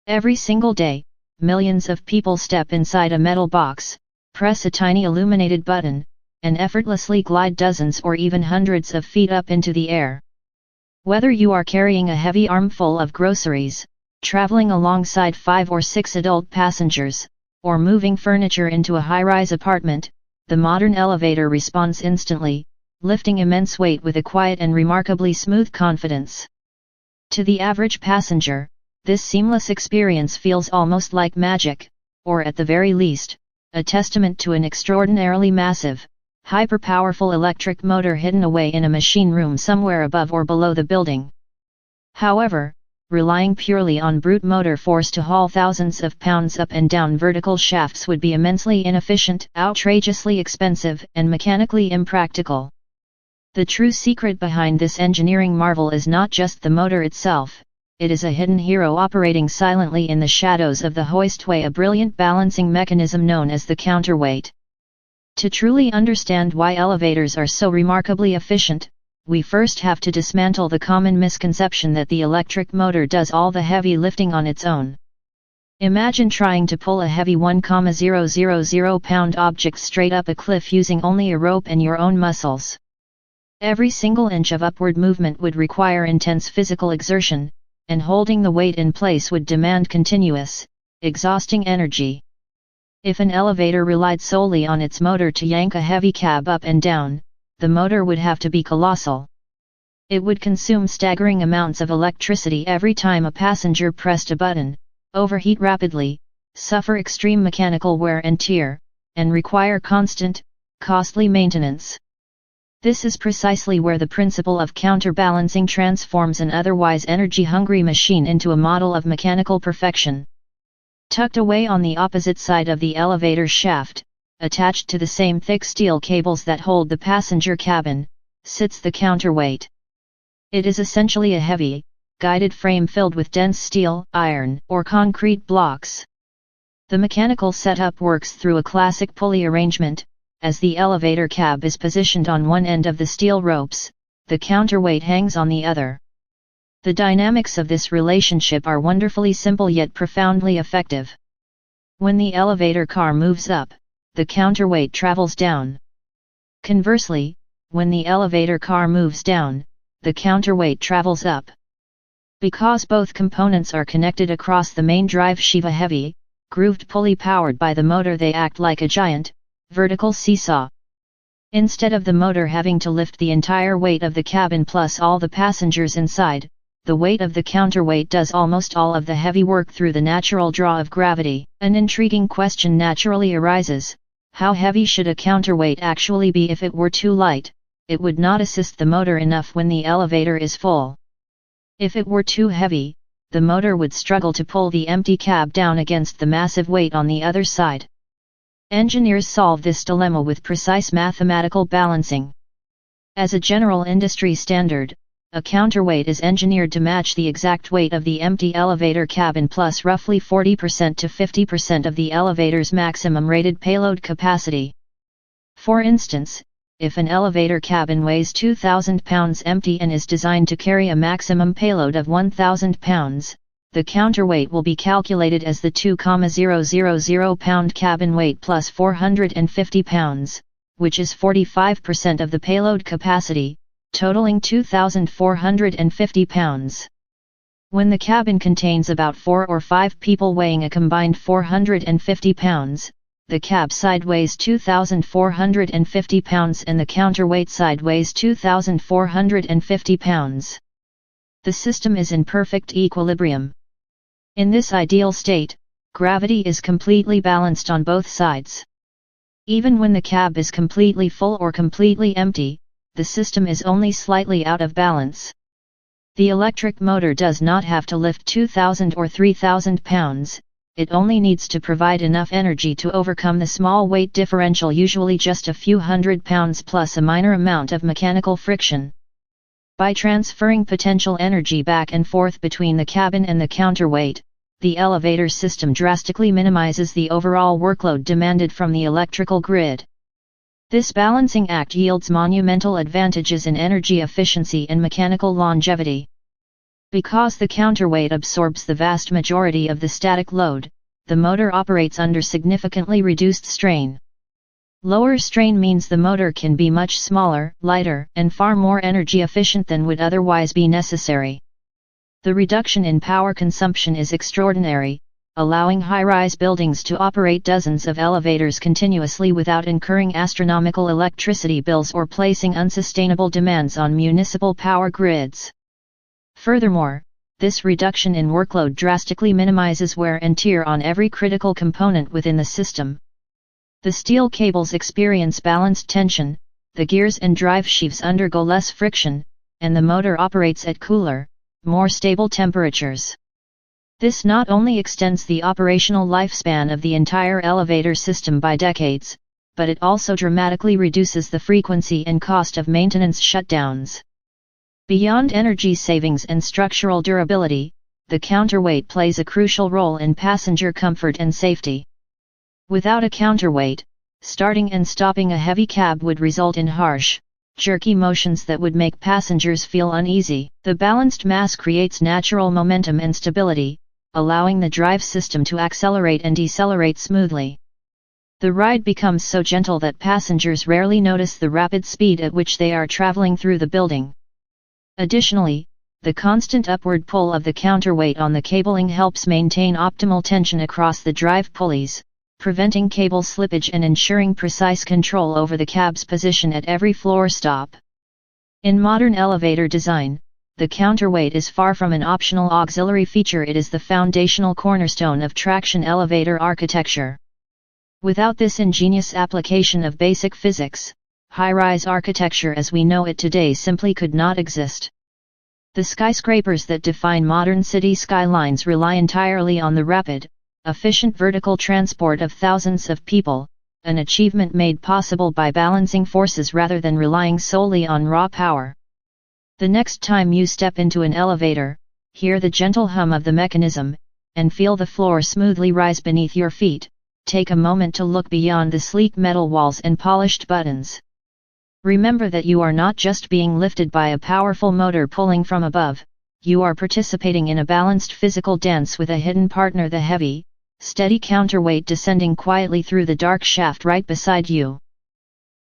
Every single day, millions of people step inside a metal box, press a tiny illuminated button, and effortlessly glide dozens or even hundreds of feet up into the air. Whether you are carrying a heavy armful of groceries, traveling alongside 5 or 6 adult passengers, or moving furniture into a high-rise apartment, the modern elevator responds instantly, lifting immense weight with a quiet and remarkably smooth confidence. To the average passenger, this seamless experience feels almost like magic, or at the very least, a testament to an extraordinarily massive, hyper-powerful electric motor hidden away in a machine room somewhere above or below the building. However, relying purely on brute motor force to haul thousands of pounds up and down vertical shafts would be immensely inefficient, outrageously expensive, and mechanically impractical. The true secret behind this engineering marvel is not just the motor itself, it is a hidden hero operating silently in the shadows of the hoistway, a brilliant balancing mechanism known as the counterweight. To truly understand why elevators are so remarkably efficient, we first have to dismantle the common misconception that the electric motor does all the heavy lifting on its own. Imagine trying to pull a heavy 1,000 pound object straight up a cliff using only a rope and your own muscles. Every single inch of upward movement would require intense physical exertion, and holding the weight in place would demand continuous, exhausting energy. If an elevator relied solely on its motor to yank a heavy cab up and down, the motor would have to be colossal. It would consume staggering amounts of electricity every time a passenger pressed a button, overheat rapidly, suffer extreme mechanical wear and tear, and require constant, costly maintenance. This is precisely where the principle of counterbalancing transforms an otherwise energy-hungry machine into a model of mechanical perfection. Tucked away on the opposite side of the elevator shaft, attached to the same thick steel cables that hold the passenger cabin, sits the counterweight. It is essentially a heavy, guided frame filled with dense steel, iron, or concrete blocks. The mechanical setup works through a classic pulley arrangement. As the elevator cab is positioned on one end of the steel ropes, the counterweight hangs on the other. The dynamics of this relationship are wonderfully simple yet profoundly effective. When the elevator car moves up, the counterweight travels down. Conversely, when the elevator car moves down, the counterweight travels up. Because both components are connected across the main drive sheave, a heavy, grooved pulley powered by the motor, they act like a giant, vertical seesaw. Instead of the motor having to lift the entire weight of the cabin plus all the passengers inside, the weight of the counterweight does almost all of the heavy work through the natural draw of gravity. An intriguing question naturally arises: how heavy should a counterweight actually be? If it were too light, it would not assist the motor enough when the elevator is full. If it were too heavy, the motor would struggle to pull the empty cab down against the massive weight on the other side. Engineers solve this dilemma with precise mathematical balancing. As a general industry standard, a counterweight is engineered to match the exact weight of the empty elevator cabin plus roughly 40% to 50% of the elevator's maximum rated payload capacity. For instance, if an elevator cabin weighs 2,000 pounds empty and is designed to carry a maximum payload of 1,000 pounds, the counterweight will be calculated as the 2,000 pound cabin weight plus 450 pounds, which is 45% of the payload capacity, totaling 2,450 pounds. When the cabin contains about 4 or 5 people weighing a combined 450 pounds, the cab side weighs 2,450 pounds and the counterweight side weighs 2,450 pounds. The system is in perfect equilibrium. In this ideal state, gravity is completely balanced on both sides. Even when the cab is completely full or completely empty, the system is only slightly out of balance. The electric motor does not have to lift 2,000 or 3,000 pounds, it only needs to provide enough energy to overcome the small weight differential, usually just a few hundred pounds plus a minor amount of mechanical friction. By transferring potential energy back and forth between the cabin and the counterweight, the elevator system drastically minimizes the overall workload demanded from the electrical grid. This balancing act yields monumental advantages in energy efficiency and mechanical longevity. Because the counterweight absorbs the vast majority of the static load, the motor operates under significantly reduced strain. Lower strain means the motor can be much smaller, lighter, and far more energy efficient than would otherwise be necessary. The reduction in power consumption is extraordinary, allowing high-rise buildings to operate dozens of elevators continuously without incurring astronomical electricity bills or placing unsustainable demands on municipal power grids. Furthermore, this reduction in workload drastically minimizes wear and tear on every critical component within the system. The steel cables experience balanced tension, the gears and drive sheaves undergo less friction, and the motor operates at cooler, more stable temperatures. This not only extends the operational lifespan of the entire elevator system by decades, but it also dramatically reduces the frequency and cost of maintenance shutdowns. Beyond energy savings and structural durability, the counterweight plays a crucial role in passenger comfort and safety. Without a counterweight, starting and stopping a heavy cab would result in harsh, jerky motions that would make passengers feel uneasy. The balanced mass creates natural momentum and stability, allowing the drive system to accelerate and decelerate smoothly. The ride becomes so gentle that passengers rarely notice the rapid speed at which they are traveling through the building. Additionally, the constant upward pull of the counterweight on the cabling helps maintain optimal tension across the drive pulleys, preventing cable slippage and ensuring precise control over the cab's position at every floor stop. In modern elevator design, the counterweight is far from an optional auxiliary feature, it is the foundational cornerstone of traction elevator architecture. Without this ingenious application of basic physics, high-rise architecture as we know it today simply could not exist. The skyscrapers that define modern city skylines rely entirely on the rapid, efficient vertical transport of thousands of people, an achievement made possible by balancing forces rather than relying solely on raw power. The next time you step into an elevator, hear the gentle hum of the mechanism, and feel the floor smoothly rise beneath your feet. Take a moment to look beyond the sleek metal walls and polished buttons. Remember that you are not just being lifted by a powerful motor pulling from above, you are participating in a balanced physical dance with a hidden partner, the heavy, steady counterweight descending quietly through the dark shaft right beside you.